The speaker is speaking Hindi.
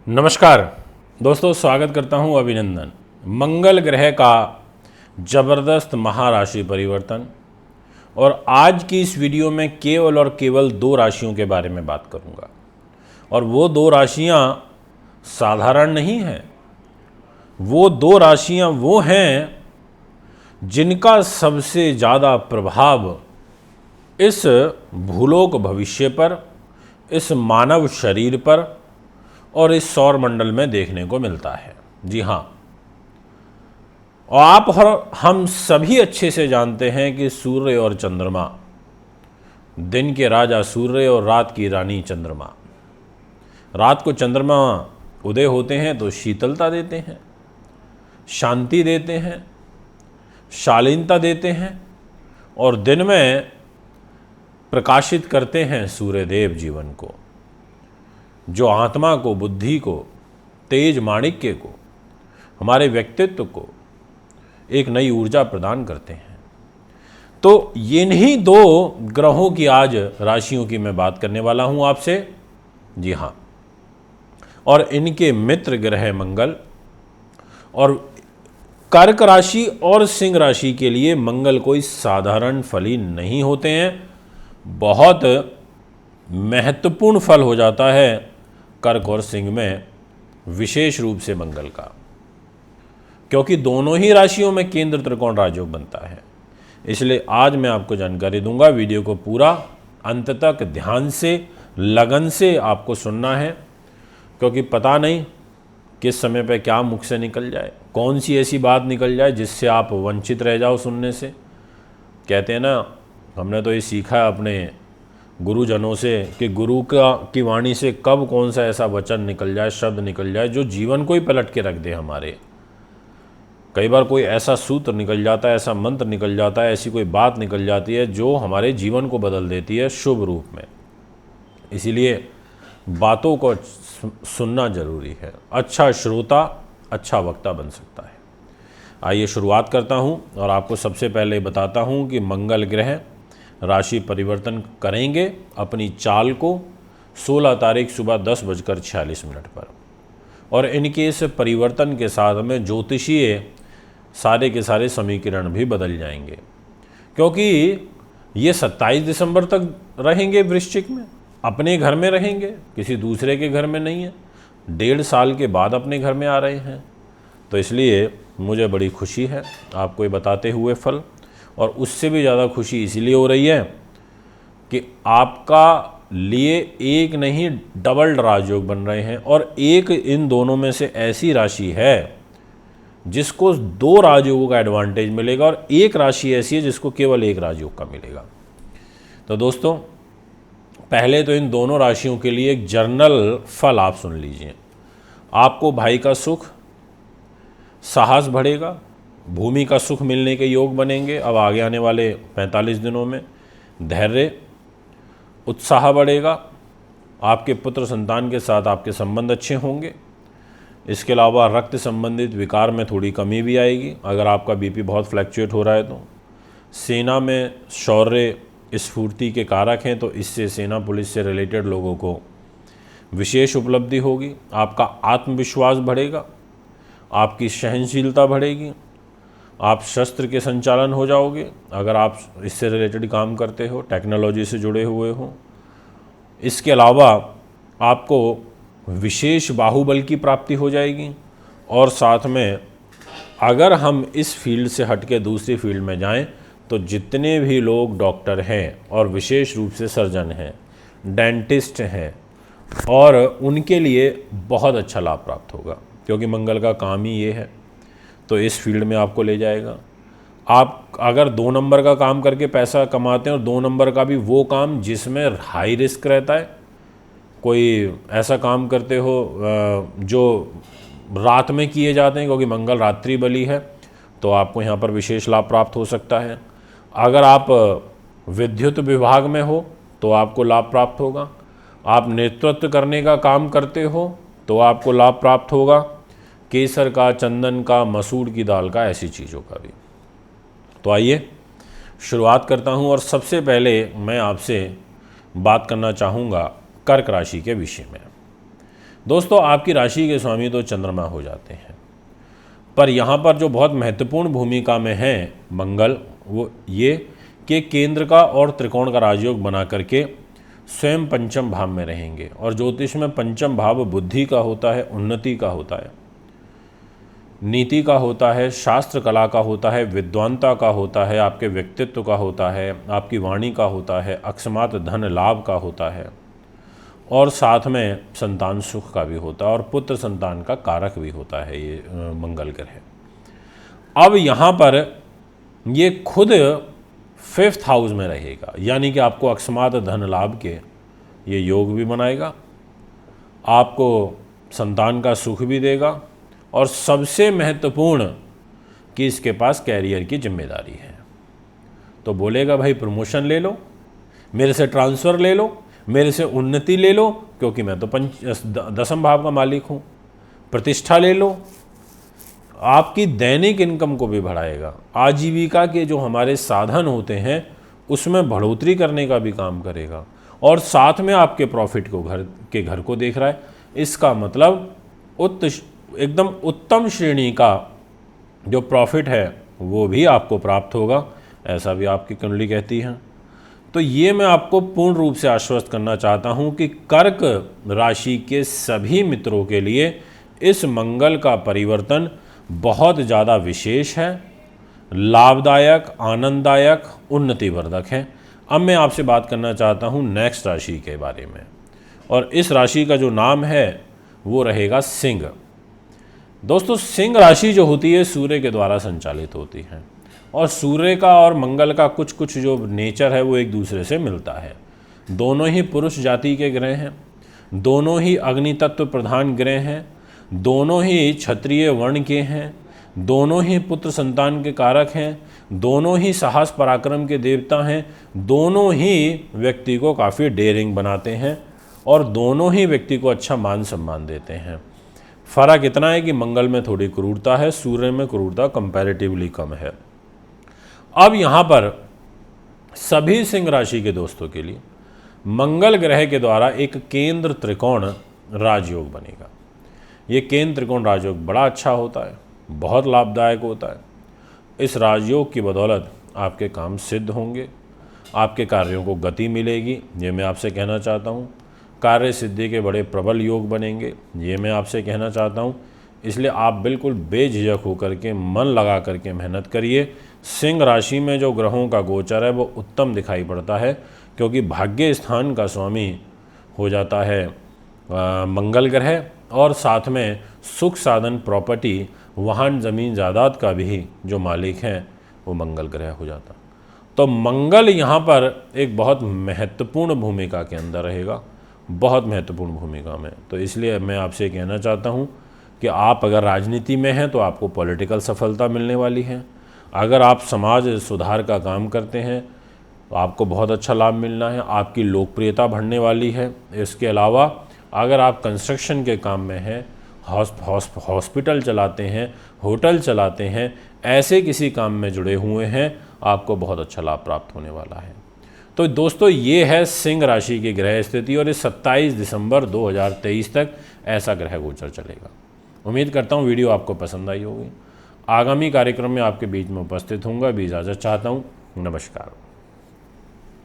नमस्कार दोस्तों, स्वागत करता हूं अभिनंदन। मंगल ग्रह का ज़बरदस्त महाराशि परिवर्तन और आज की इस वीडियो में केवल और केवल दो राशियों के बारे में बात करूंगा। और वो दो राशियां साधारण नहीं हैं। वो दो राशियां वो हैं जिनका सबसे ज़्यादा प्रभाव इस भूलोक भविष्य पर, इस मानव शरीर पर और इस सौर मंडल में देखने को मिलता है। जी हाँ, और आप और हम सभी अच्छे से जानते हैं कि सूर्य और चंद्रमा, दिन के राजा सूर्य और रात की रानी चंद्रमा। रात को चंद्रमा उदय होते हैं तो शीतलता देते हैं, शांति देते हैं, शालीनता देते हैं और दिन में प्रकाशित करते हैं सूर्यदेव जीवन को, जो आत्मा को, बुद्धि को, तेज माणिक्य को, हमारे व्यक्तित्व को एक नई ऊर्जा प्रदान करते हैं। तो ये नहीं दो ग्रहों की आज राशियों की मैं बात करने वाला हूं आपसे। जी हाँ, और इनके मित्र ग्रह मंगल। और कर्क राशि और सिंह राशि के लिए मंगल कोई साधारण फली नहीं होते हैं। बहुत महत्वपूर्ण फल हो जाता है कर्क और सिंह में, विशेष रूप से मंगल का, क्योंकि दोनों ही राशियों में केंद्र त्रिकोण राजयोग बनता है। इसलिए आज मैं आपको जानकारी दूंगा। वीडियो को पूरा अंत तक ध्यान से, लगन से आपको सुनना है, क्योंकि पता नहीं किस समय पे क्या मुख से निकल जाए, कौन सी ऐसी बात निकल जाए जिससे आप वंचित रह जाओ सुनने से। कहते हैं ना, हमने तो ये सीखा है अपने गुरुजनों से कि गुरु की वाणी से कब कौन सा ऐसा वचन निकल जाए, शब्द निकल जाए जो जीवन को ही पलट के रख दे हमारे। कई बार कोई ऐसा सूत्र निकल जाता है, ऐसा मंत्र निकल जाता है, ऐसी कोई बात निकल जाती है जो हमारे जीवन को बदल देती है शुभ रूप में। इसीलिए बातों को सुनना जरूरी है। अच्छा श्रोता अच्छा वक्ता बन सकता है। आइए शुरुआत करता हूं और आपको सबसे पहले बताता हूं कि मंगल ग्रह राशि परिवर्तन करेंगे अपनी चाल को 16 तारीख सुबह 10:46 पर। और इनके इस परिवर्तन के साथ में ज्योतिषीय सारे के सारे समीकरण भी बदल जाएंगे, क्योंकि ये 27 दिसंबर तक रहेंगे वृश्चिक में, अपने घर में रहेंगे, किसी दूसरे के घर में नहीं है। 1.5 साल के बाद अपने घर में आ रहे हैं। तो इसलिए मुझे बड़ी खुशी है आपको ये बताते हुए फल। और उससे भी ज़्यादा खुशी इसीलिए हो रही है कि आपका लिए एक नहीं डबल राजयोग बन रहे हैं। और एक इन दोनों में से ऐसी राशि है जिसको 2 राजयोगों का एडवांटेज मिलेगा, और एक राशि ऐसी है जिसको केवल एक राजयोग का मिलेगा। तो दोस्तों, पहले तो इन दोनों राशियों के लिए एक जर्नल फल आप सुन लीजिए। आपको भाई का सुख, साहस बढ़ेगा, भूमि का सुख मिलने के योग बनेंगे अब आगे आने वाले 45 दिनों में। धैर्य, उत्साह बढ़ेगा। आपके पुत्र संतान के साथ आपके संबंध अच्छे होंगे। इसके अलावा रक्त संबंधित विकार में थोड़ी कमी भी आएगी अगर आपका बीपी बहुत फ्लैक्चुएट हो रहा है तो। सेना में शौर्य स्फूर्ति के कारक हैं, तो इससे सेना पुलिस से रिलेटेड लोगों को विशेष उपलब्धि होगी। आपका आत्मविश्वास बढ़ेगा, आपकी सहनशीलता बढ़ेगी, आप शस्त्र के संचालन हो जाओगे अगर आप इससे रिलेटेड काम करते हो, टेक्नोलॉजी से जुड़े हुए हो। इसके अलावा आपको विशेष बाहुबल की प्राप्ति हो जाएगी। और साथ में अगर हम इस फील्ड से हट के दूसरी फील्ड में जाएं तो जितने भी लोग डॉक्टर हैं और विशेष रूप से सर्जन हैं, डेंटिस्ट हैं, और उनके लिए बहुत अच्छा लाभ प्राप्त होगा, क्योंकि मंगल का काम ही ये है। तो इस फील्ड में आपको ले जाएगा। आप अगर 2 नंबर का काम करके पैसा कमाते हैं, और 2 नंबर का भी वो काम जिसमें हाई रिस्क रहता है, कोई ऐसा काम करते हो जो रात में किए जाते हैं, क्योंकि मंगल रात्रि बली है, तो आपको यहाँ पर विशेष लाभ प्राप्त हो सकता है। अगर आप विद्युत विभाग में हो तो आपको लाभ प्राप्त होगा। आप नेतृत्व करने का काम करते हो तो आपको लाभ प्राप्त होगा। केसर का, चंदन का, मसूर की दाल का, ऐसी चीज़ों का भी। तो आइए शुरुआत करता हूं। और सबसे पहले मैं आपसे बात करना चाहूँगा कर्क राशि के विषय में। दोस्तों आपकी राशि के स्वामी तो चंद्रमा हो जाते हैं, पर यहाँ पर जो बहुत महत्वपूर्ण भूमिका में है मंगल, वो ये कि केंद्र का और त्रिकोण का राजयोग बना करके स्वयं पंचम भाव में रहेंगे। और ज्योतिष में पंचम भाव बुद्धि का होता है, उन्नति का होता है, नीति का होता है, शास्त्र कला का होता है, विद्वानता का होता है, आपके व्यक्तित्व का होता है, आपकी वाणी का होता है, अकस्मात धन लाभ का होता है, और साथ में संतान सुख का भी होता है, और पुत्र संतान का कारक भी होता है ये मंगल ग्रह। अब यहाँ पर ये खुद 5th हाउस में रहेगा, यानी कि आपको अकस्मात धन लाभ के ये योग भी बनाएगा, आपको संतान का सुख भी देगा, और सबसे महत्वपूर्ण कि इसके पास कैरियर की जिम्मेदारी है। तो बोलेगा भाई प्रमोशन ले लो, मेरे से ट्रांसफ़र ले लो, मेरे से उन्नति ले लो, क्योंकि मैं तो 10th भाव का मालिक हूँ, प्रतिष्ठा ले लो। आपकी दैनिक इनकम को भी बढ़ाएगा, आजीविका के जो हमारे साधन होते हैं उसमें बढ़ोतरी करने का भी काम करेगा, और साथ में आपके प्रॉफिट को घर को देख रहा है। इसका मतलब एकदम उत्तम श्रेणी का जो प्रॉफिट है वो भी आपको प्राप्त होगा, ऐसा भी आपकी कुंडली कहती है। तो ये मैं आपको पूर्ण रूप से आश्वस्त करना चाहता हूँ कि कर्क राशि के सभी मित्रों के लिए इस मंगल का परिवर्तन बहुत ज़्यादा विशेष है, लाभदायक, आनंददायक, उन्नतिवर्धक है। अब मैं आपसे बात करना चाहता हूँ नेक्स्ट राशि के बारे में, और इस राशि का जो नाम है वो रहेगा सिंह। दोस्तों सिंह राशि जो होती है सूर्य के द्वारा संचालित होती है, और सूर्य का और मंगल का कुछ कुछ जो नेचर है वो एक दूसरे से मिलता है। दोनों ही पुरुष जाति के ग्रह हैं, दोनों ही अग्नि तत्व प्रधान ग्रह हैं, दोनों ही क्षत्रिय वर्ण के हैं, दोनों ही पुत्र संतान के कारक हैं, दोनों ही साहस पराक्रम के देवता हैं, दोनों ही व्यक्ति को काफ़ी डेयरिंग बनाते हैं, और दोनों ही व्यक्ति को अच्छा मान सम्मान देते हैं। फ़र्क इतना है कि मंगल में थोड़ी क्रूरता है, सूर्य में क्रूरता कंपैरेटिवली कम है। अब यहाँ पर सभी सिंह राशि के दोस्तों के लिए मंगल ग्रह के द्वारा एक केंद्र त्रिकोण राजयोग बनेगा। ये केंद्र त्रिकोण राजयोग बड़ा अच्छा होता है, बहुत लाभदायक होता है। इस राजयोग की बदौलत आपके काम सिद्ध होंगे, आपके कार्यों को गति मिलेगी, ये मैं आपसे कहना चाहता हूँ। कार्य सिद्धि के बड़े प्रबल योग बनेंगे, ये मैं आपसे कहना चाहता हूँ। इसलिए आप बिल्कुल बेझिझक होकर के, मन लगा करके मेहनत करिए। सिंह राशि में जो ग्रहों का गोचर है वो उत्तम दिखाई पड़ता है, क्योंकि भाग्य स्थान का स्वामी हो जाता है मंगल ग्रह, और साथ में सुख साधन, प्रॉपर्टी, वाहन, ज़मीन, जायदाद का भी जो मालिक हैं वो मंगल ग्रह हो जाता। तो मंगल यहाँ पर एक बहुत महत्वपूर्ण भूमिका के अंदर रहेगा, बहुत महत्वपूर्ण भूमिका में। तो इसलिए मैं आपसे कहना चाहता हूँ कि आप अगर राजनीति में हैं तो आपको पॉलिटिकल सफलता मिलने वाली है। अगर आप समाज सुधार का काम करते हैं तो आपको बहुत अच्छा लाभ मिलना है, आपकी लोकप्रियता बढ़ने वाली है। इसके अलावा अगर आप कंस्ट्रक्शन के काम में हैं, हॉस्पिटल चलाते हैं, होटल चलाते हैं, ऐसे किसी काम में जुड़े हुए हैं, आपको बहुत अच्छा लाभ प्राप्त होने वाला है। तो दोस्तों ये है सिंह राशि की ग्रह स्थिति, और इस 27 दिसंबर 2023 तक ऐसा ग्रह गोचर चलेगा। उम्मीद करता हूँ वीडियो आपको पसंद आई होगी। आगामी कार्यक्रम में आपके बीच में उपस्थित होऊंगा। अभी इजाज़त चाहता हूँ। नमस्कार।